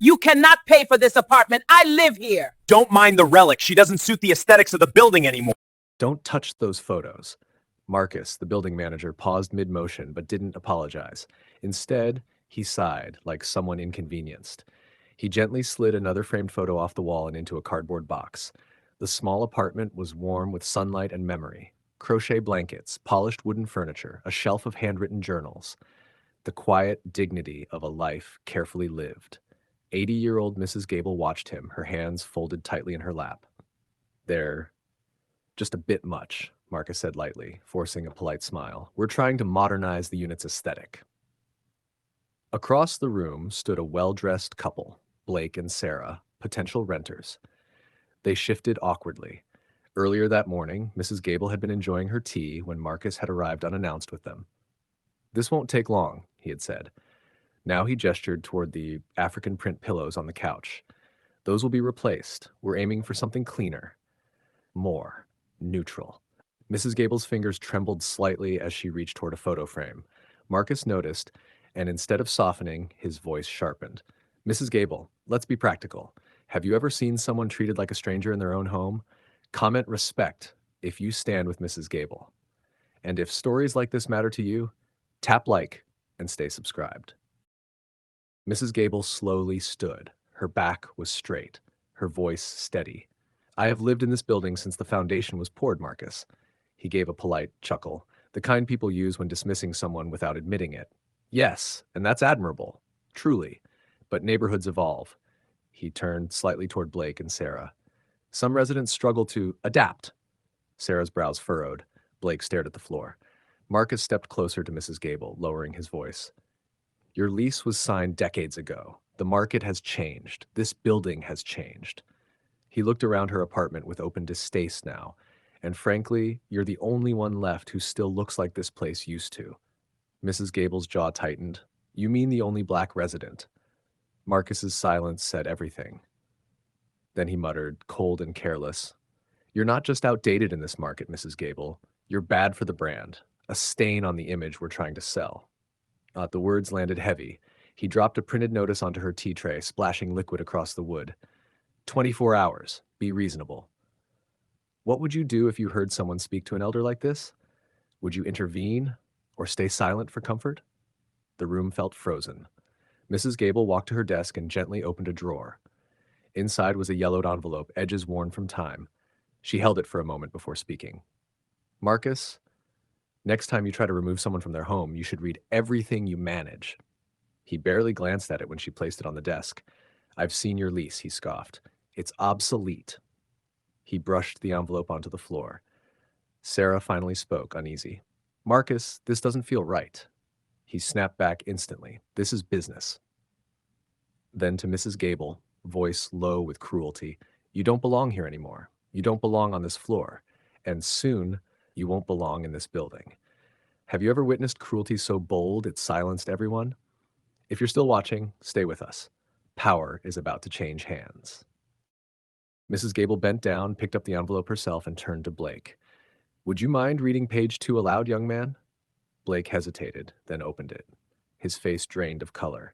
You cannot pay for this apartment. I live here. Don't mind the relic. She doesn't suit the aesthetics of the building anymore. Don't touch those photos. Marcus, the building manager, paused mid-motion but didn't apologize. Instead, he sighed like someone inconvenienced. He gently slid another framed photo off the wall and into a cardboard box. The small apartment was warm with sunlight and memory. Crochet blankets, polished wooden furniture, a shelf of handwritten journals. The quiet dignity of a life carefully lived. 80-year-old Mrs. Gable watched him, her hands folded tightly in her lap. They're just a bit much, Marcus said lightly, forcing a polite smile. We're trying to modernize the unit's aesthetic. Across the room stood a well-dressed couple, Blake and Sarah, potential renters. They shifted awkwardly. Earlier that morning, Mrs. Gable had been enjoying her tea when Marcus had arrived unannounced with them. This won't take long, he had said. Now he gestured toward the African print pillows on the couch. Those will be replaced. We're aiming for something cleaner. More neutral. Mrs. Gable's fingers trembled slightly as she reached toward a photo frame. Marcus noticed, and instead of softening, his voice sharpened. Mrs. Gable, let's be practical. Have you ever seen someone treated like a stranger in their own home? Comment respect if you stand with Mrs. Gable. And if stories like this matter to you, tap like and stay subscribed. Mrs. Gable slowly stood. Her back was straight, her voice steady. I have lived in this building since the foundation was poured, Marcus. He gave a polite chuckle, the kind people use when dismissing someone without admitting it. Yes, and that's admirable, truly. But neighborhoods evolve. He turned slightly toward Blake and Sarah. Some residents struggle to adapt. Sarah's brows furrowed. Blake stared at the floor. Marcus stepped closer to Mrs. Gable, lowering his voice. Your lease was signed decades ago. The market has changed. This building has changed. He looked around her apartment with open distaste now, and frankly, you're the only one left who still looks like this place used to. Mrs. Gable's jaw tightened. You mean the only black resident? Marcus's silence said everything. Then he muttered, cold and careless. You're not just outdated in this market, Mrs. Gable. You're bad for the brand, a stain on the image we're trying to sell. The words landed heavy. He dropped a printed notice onto her tea tray, splashing liquid across the wood. 24 hours. Be reasonable. What would you do if you heard someone speak to an elder like this? Would you intervene or stay silent for comfort? The room felt frozen. Mrs. Gable walked to her desk and gently opened a drawer. Inside was a yellowed envelope, edges worn from time. She held it for a moment before speaking. Marcus, next time you try to remove someone from their home, you should read everything you manage. He barely glanced at it when she placed it on the desk. I've seen your lease, he scoffed. It's obsolete. He brushed the envelope onto the floor. Sarah finally spoke, uneasy. Marcus, this doesn't feel right. He snapped back instantly. This is business. Then to Mrs. Gable, voice low with cruelty, you don't belong here anymore. You don't belong on this floor. And soon, you won't belong in this building. Have you ever witnessed cruelty so bold it silenced everyone? If you're still watching, stay with us. Power is about to change hands. Mrs. Gable bent down, picked up the envelope herself, and turned to Blake. Would you mind reading page 2 aloud, young man? Blake hesitated, then opened it. His face drained of color.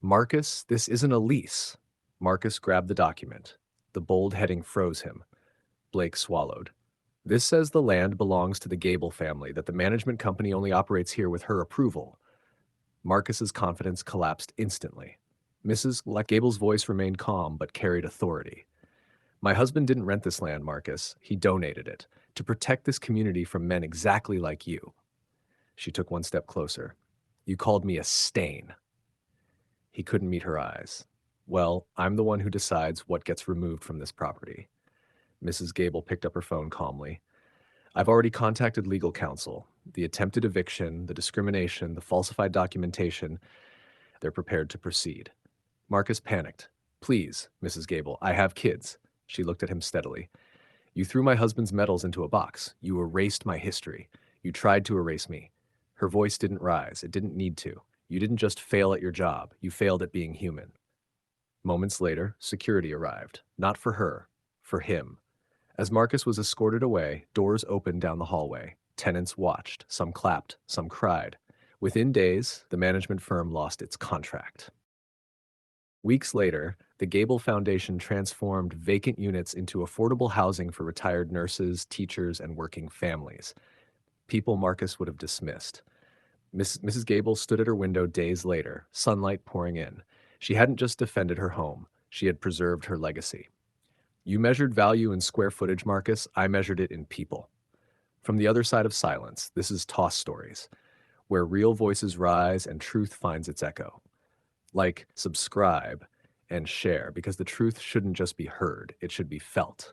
Marcus, this isn't a lease. Marcus grabbed the document. The bold heading froze him. Blake swallowed. This says the land belongs to the Gable family, that the management company only operates here with her approval. Marcus's confidence collapsed instantly. Mrs. Gable's voice remained calm but carried authority. My husband didn't rent this land, Marcus. He donated it to protect this community from men exactly like you. She took one step closer. You called me a stain. He couldn't meet her eyes. Well, I'm the one who decides what gets removed from this property. Mrs. Gable picked up her phone calmly. I've already contacted legal counsel. The attempted eviction, the discrimination, the falsified documentation, they're prepared to proceed. Marcus panicked. Please, Mrs. Gable, I have kids. She looked at him steadily. You threw my husband's medals into a box. You erased my history. You tried to erase me. Her voice didn't rise. It didn't need to. You didn't just fail at your job. You failed at being human. Moments later, security arrived. Not for her, for him. As Marcus was escorted away, doors opened down the hallway. Tenants watched. Some clapped, some cried. Within days, the management firm lost its contract. Weeks later, the Gable Foundation transformed vacant units into affordable housing for retired nurses, teachers, and working families. People Marcus would have dismissed. Mrs. Gable stood at her window days later, sunlight pouring in. She hadn't just defended her home, she had preserved her legacy. You measured value in square footage, Marcus. I measured it in people. From the other side of silence, this is Toss Stories, where real voices rise and truth finds its echo. Like, subscribe, and share, because the truth shouldn't just be heard, it should be felt.